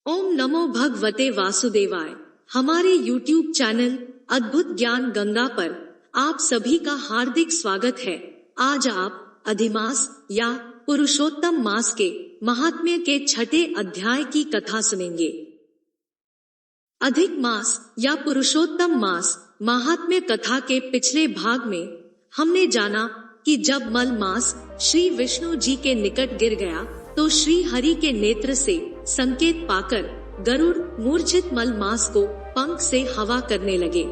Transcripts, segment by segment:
ओम नमो भगवते वासुदेवाय। हमारे YouTube चैनल अद्भुत ज्ञान गंगा पर आप सभी का हार्दिक स्वागत है। आज आप अधिमास या पुरुषोत्तम मास के महात्म्य के 6ठे अध्याय की कथा सुनेंगे। अधिक मास या पुरुषोत्तम मास महात्म्य कथा के पिछले भाग में हमने जाना कि जब मल मास श्री विष्णु जी के निकट गिर गया तो श्री हरि के नेत्र से संकेत पाकर गरुड़ मूर्छित मल मास को पंख से हवा करने लगे।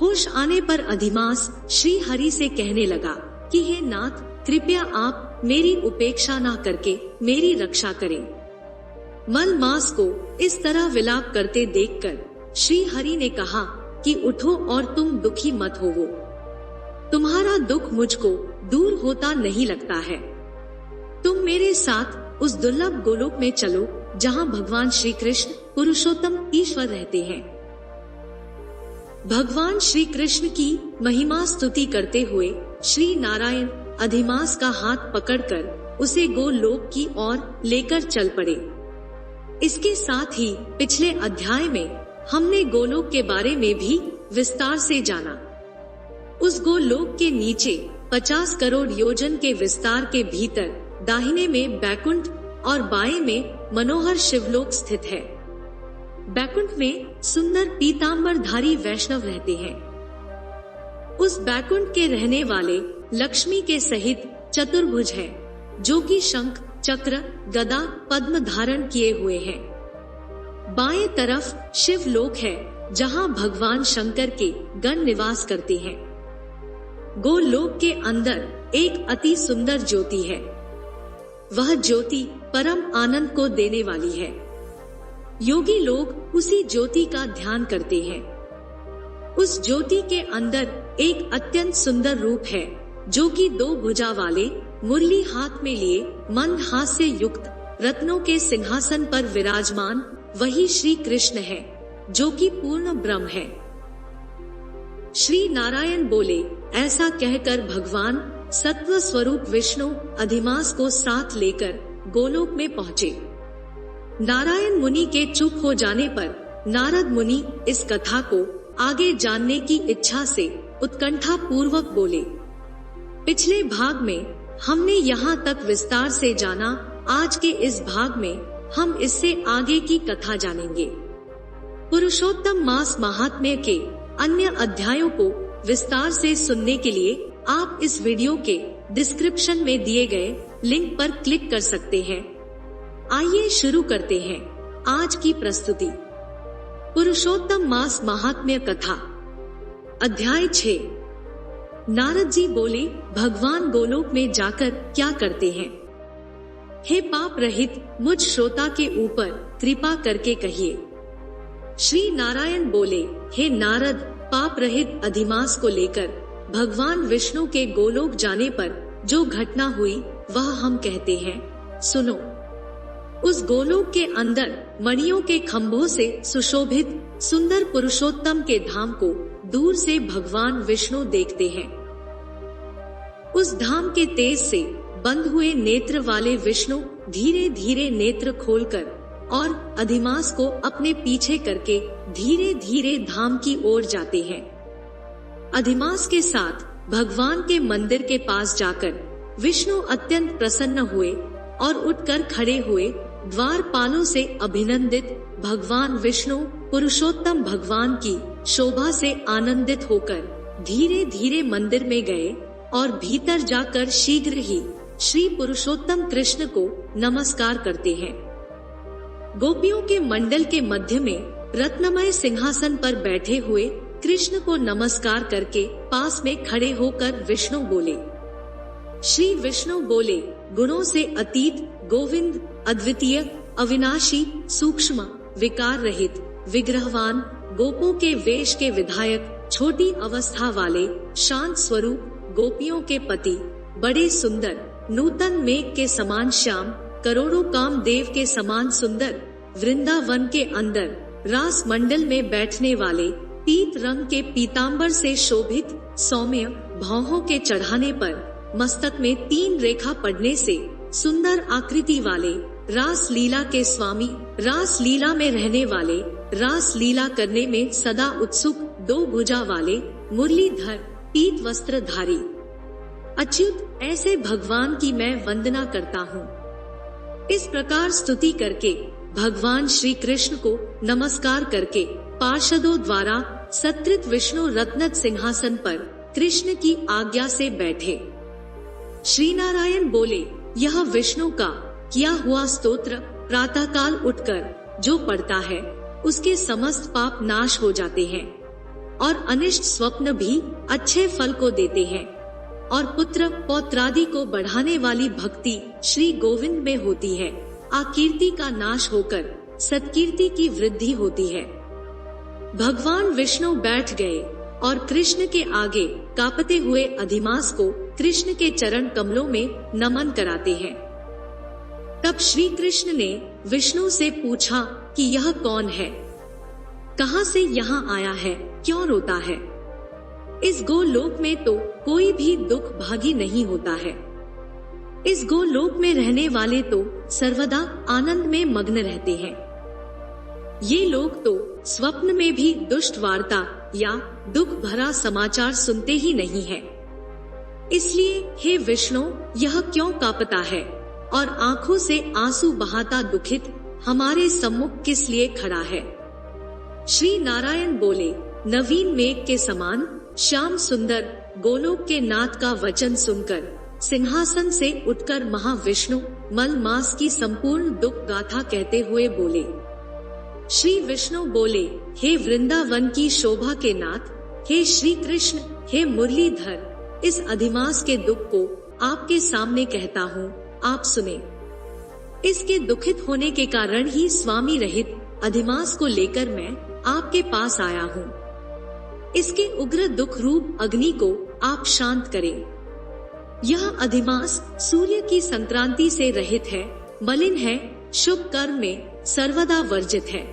होश आने पर अधिमास श्री हरि से कहने लगा कि हे नाथ, कृपया आप मेरी उपेक्षा ना करके मेरी रक्षा करें। मल मास को इस तरह विलाप करते देखकर श्री हरि ने कहा कि उठो और तुम दुखी मत होवो। तुम्हारा दुख मुझको दूर होता नहीं लगता है। तुम मेरे साथ उस दुर्लभ गोलोक में चलो जहाँ भगवान श्री कृष्ण पुरुषोत्तम ईश्वर रहते हैं। भगवान श्री कृष्ण की महिमा स्तुति करते हुए श्री नारायण अधिमास का हाथ पकड़कर उसे गोलोक की ओर लेकर चल पड़े। इसके साथ ही पिछले अध्याय में हमने गोलोक के बारे में भी विस्तार से जाना। उस गोलोक के नीचे 50 करोड़ योजन के विस्तार के भीतर दाहिने में बैकुंठ और बाएं में मनोहर शिवलोक स्थित है। बैकुंठ में सुंदर पीतांबरधारी वैष्णव रहते हैं। उस बैकुंठ के रहने वाले लक्ष्मी के सहित चतुर्भुज है, जो कि शंख, चक्र, गदा, पद्म धारण किए हुए हैं। बाएं तरफ शिवलोक है, जहां भगवान शंकर के गण निवास करते हैं। गोलोक के अंदर एक अति सुंदर ज्योति है। वह ज्योति परम आनंद को देने वाली है। योगी लोग उसी ज्योति का ध्यान करते हैं। उस ज्योति के अंदर एक अत्यंत सुंदर रूप है, जो कि 2 भुजा वाले मुरली हाथ में लिए मंद हास्य युक्त रत्नों के सिंहासन पर विराजमान वही श्री कृष्ण है, जो कि पूर्ण ब्रह्म है। श्री नारायण बोले। ऐसा कहकर भगवान सत्व स्वरूप विष्णु अधिमास को साथ लेकर गोलोक में पहुँचे। नारायण मुनि के चुप हो जाने पर नारद मुनि इस कथा को आगे जानने की इच्छा से उत्कंठा पूर्वक बोले। पिछले भाग में हमने यहाँ तक विस्तार से जाना। आज के इस भाग में हम इससे आगे की कथा जानेंगे। पुरुषोत्तम मास महात्म्य के अन्य अध्यायों को विस्तार से सुनने के लिए आप इस वीडियो के डिस्क्रिप्शन में दिए गए लिंक पर क्लिक कर सकते हैं। आइए शुरू करते हैं आज की प्रस्तुति। पुरुषोत्तम मास महात्म्य कथा अध्याय 6। नारद जी बोले, भगवान गोलोक में जाकर क्या करते हैं? हे पाप रहित मुझ श्रोता के ऊपर कृपा करके कहिए। श्री नारायण बोले, हे नारद, पाप रहित अधिमास को लेकर भगवान विष्णु के गोलोक जाने पर जो घटना हुई वह हम कहते हैं, सुनो। उस गोलोक के अंदर मणियों के खंभों से सुशोभित सुंदर पुरुषोत्तम के धाम को दूर से भगवान विष्णु देखते हैं। उस धाम के तेज से बंद हुए नेत्र वाले विष्णु धीरे धीरे नेत्र खोलकर और अधिमास को अपने पीछे करके धीरे धीरे धाम की ओर जाते हैं। अधिमास के साथ भगवान के मंदिर के पास जाकर विष्णु अत्यंत प्रसन्न हुए और उठकर खड़े हुए द्वारपालों से अभिनंदित भगवान विष्णु पुरुषोत्तम भगवान की शोभा से आनंदित होकर धीरे धीरे मंदिर में गए और भीतर जाकर शीघ्र ही श्री पुरुषोत्तम कृष्ण को नमस्कार करते हैं। गोपियों के मंडल के मध्य में रत्नमय सिंहासन पर बैठे हुए कृष्ण को नमस्कार करके पास में खड़े होकर विष्णु बोले। श्री विष्णु बोले, गुणों से अतीत, गोविंद, अद्वितीय, अविनाशी, सूक्ष्म, विकार रहित, विग्रहवान, गोपों के वेश के विधायक, छोटी अवस्था वाले, शांत स्वरूप, गोपियों के पति, बड़े सुंदर, नूतन मेघ के समान श्याम, करोड़ों कामदेव के समान सुंदर, वृंदावन के अंदर रास मंडल में बैठने वाले, पीत रंग के पीतांबर से शोभित, सौम्य, भौहों के चढ़ाने पर मस्तक में 3 रेखा पड़ने से सुंदर आकृति वाले, रास लीला के स्वामी, रास लीला में रहने वाले, रास लीला करने में सदा उत्सुक, दो भुजा वाले, मुरलीधर, पीत वस्त्रधारी अच्युत, ऐसे भगवान की मैं वंदना करता हूँ। इस प्रकार स्तुति करके भगवान श्री कृष्ण को नमस्कार करके पार्षदों द्वारा सत्कृत विष्णु रत्नत सिंहासन पर कृष्ण की आज्ञा से बैठे। श्री नारायण बोले, यह विष्णु का किया हुआ स्तोत्र प्रातःकाल उठकर जो पढ़ता है उसके समस्त पाप नाश हो जाते हैं और अनिष्ट स्वप्न भी अच्छे फल को देते हैं और पुत्र पौत्रादि को बढ़ाने वाली भक्ति श्री गोविंद में होती है। आकीर्ति का नाश होकर सत्कीर्ति की वृद्धि होती है। भगवान विष्णु बैठ गए और कृष्ण के आगे कांपते हुए अधिमास को कृष्ण के चरण कमलों में नमन कराते हैं। तब श्री कृष्ण ने विष्णु से पूछा कि यह कौन है, कहां से यहाँ आया है, क्यों रोता है? इस गोलोक में तो कोई भी दुख भागी नहीं होता है। इस गोलोक में रहने वाले तो सर्वदा आनंद में मग्न रहते हैं। ये लोग तो स्वप्न में भी दुष्ट वार्ता या दुख भरा समाचार सुनते ही नहीं है। इसलिए हे विष्णु, यह क्यों कांपता है और आंखों से आंसू बहाता दुखित हमारे सम्मुख किस लिए खड़ा है? श्री नारायण बोले, नवीन मेघ के समान श्याम सुंदर गोलोक के नाथ का वचन सुनकर सिंहासन से उठकर महाविष्णु मलमास की संपूर्ण दुख गाथा कहते हुए बोले। श्री विष्णु बोले, हे वृंदावन की शोभा के नाथ, हे श्री कृष्ण, हे मुरलीधर, इस अधिमास के दुख को आपके सामने कहता हूँ, आप सुने। इसके दुखित होने के कारण ही स्वामी रहित अधिमास को लेकर मैं आपके पास आया हूँ। इसके उग्र दुख रूप अग्नि को आप शांत करें। यह अधिमास सूर्य की संक्रांति से रहित है, मलिन है, शुभ कर्म में सर्वदा वर्जित है।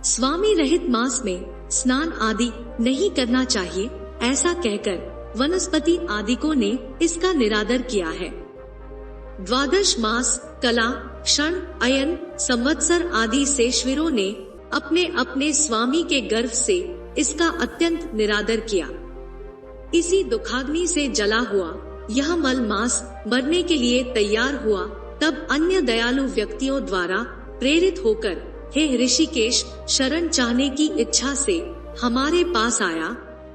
स्वामी रहित मास में स्नान आदि नहीं करना चाहिए, ऐसा कहकर वनस्पति आदिकों ने इसका निरादर किया है। द्वादश मास, कला, क्षण, अयन, संवत्सर आदि शेषवीरों ने अपने अपने स्वामी के गर्भ से इसका अत्यंत निरादर किया। इसी दुखाग्नि से जला हुआ यह मल मास मरने के लिए तैयार हुआ। तब अन्य दयालु व्यक्तियों द्वारा प्रेरित होकर हे ऋषिकेश शरण चाहने की इच्छा से हमारे पास आया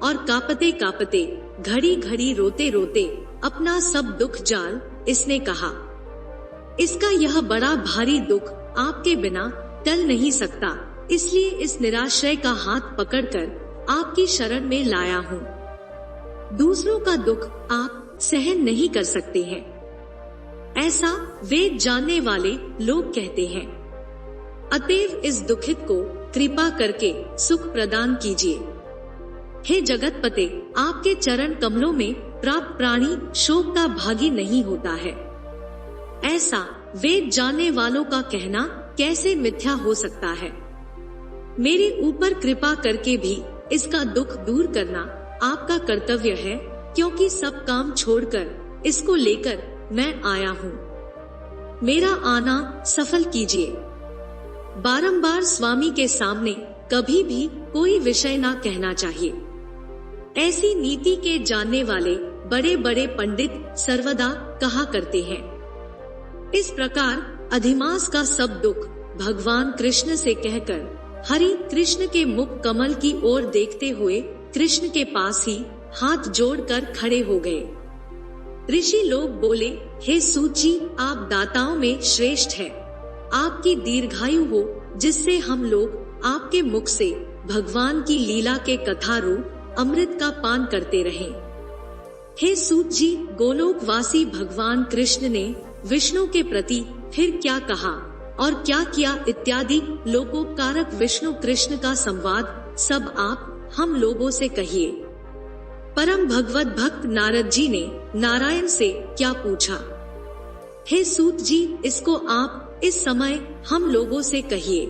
और कांपते कांपते, घड़ी घड़ी रोते रोते अपना सब दुख जाल इसने कहा। इसका यह बड़ा भारी दुख आपके बिना टल नहीं सकता, इसलिए इस निराश्रय का हाथ पकड़कर आपकी शरण में लाया हूँ। दूसरों का दुख आप सहन नहीं कर सकते हैं, ऐसा वेद जानने वाले लोग कहते हैं। अतएव इस दुखित को कृपा करके सुख प्रदान कीजिए। हे जगतपते, आपके चरण कमलों में प्राप्त प्राणी शोक का भागी नहीं होता है। ऐसा वेद जानने वालों का कहना कैसे मिथ्या हो सकता है? मेरे ऊपर कृपा करके भी इसका दुख दूर करना आपका कर्तव्य है, क्योंकि सब काम छोड़कर इसको लेकर मैं आया हूँ। मेरा आना सफल कीजिए। बारंबार स्वामी के सामने कभी भी कोई विषय ना कहना चाहिए। ऐसी नीति के जानने वाले बड़े बड़े पंडित सर्वदा कहा करते हैं। इस प्रकार अधिमास का सब दुख भगवान कृष्ण से कहकर हरि कृष्ण के मुख कमल की ओर देखते हुए कृष्ण के पास ही हाथ जोड़कर खड़े हो गए। ऋषि लोग बोले, हे सूत जी, आप दाताओं में श्रेष्ठ है। आपकी दीर्घायु हो, जिससे हम लोग आपके मुख से भगवान की लीला के कथा रूप अमृत का पान करते रहें। हे सूत जी, गोलोकवासी भगवान कृष्ण ने विष्णु के प्रति फिर क्या कहा और क्या किया इत्यादि लोकोपकारक विष्णु कृष्ण का संवाद सब आप हम लोगों से कहिए। परम भगवत भक्त नारद जी ने नारायण से क्या पूछा? हे सूत जी, इसको आप इस समय हम लोगों से कहिए।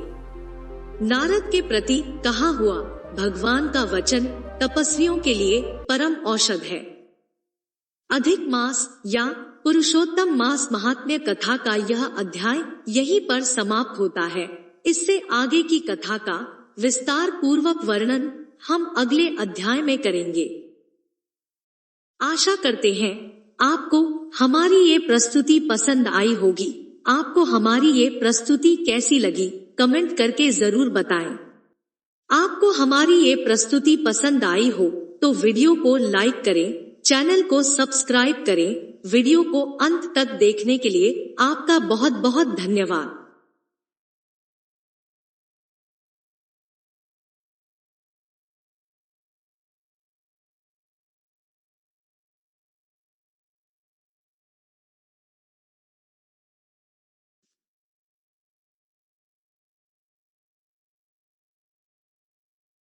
नारद के प्रति कहा हुआ भगवान का वचन तपस्वियों के लिए परम औषध है। अधिक मास या पुरुषोत्तम मास महात्म्य कथा का यह अध्याय यहीं पर समाप्त होता है। इससे आगे की कथा का विस्तार पूर्वक वर्णन हम अगले अध्याय में करेंगे। आशा करते हैं आपको हमारी ये प्रस्तुति पसंद आई होगी। आपको हमारी ये प्रस्तुति कैसी लगी कमेंट करके जरूर बताएं। आपको हमारी ये प्रस्तुति पसंद आई हो तो वीडियो को लाइक करें, चैनल को सब्सक्राइब करें। वीडियो को अंत तक देखने के लिए आपका बहुत बहुत धन्यवाद।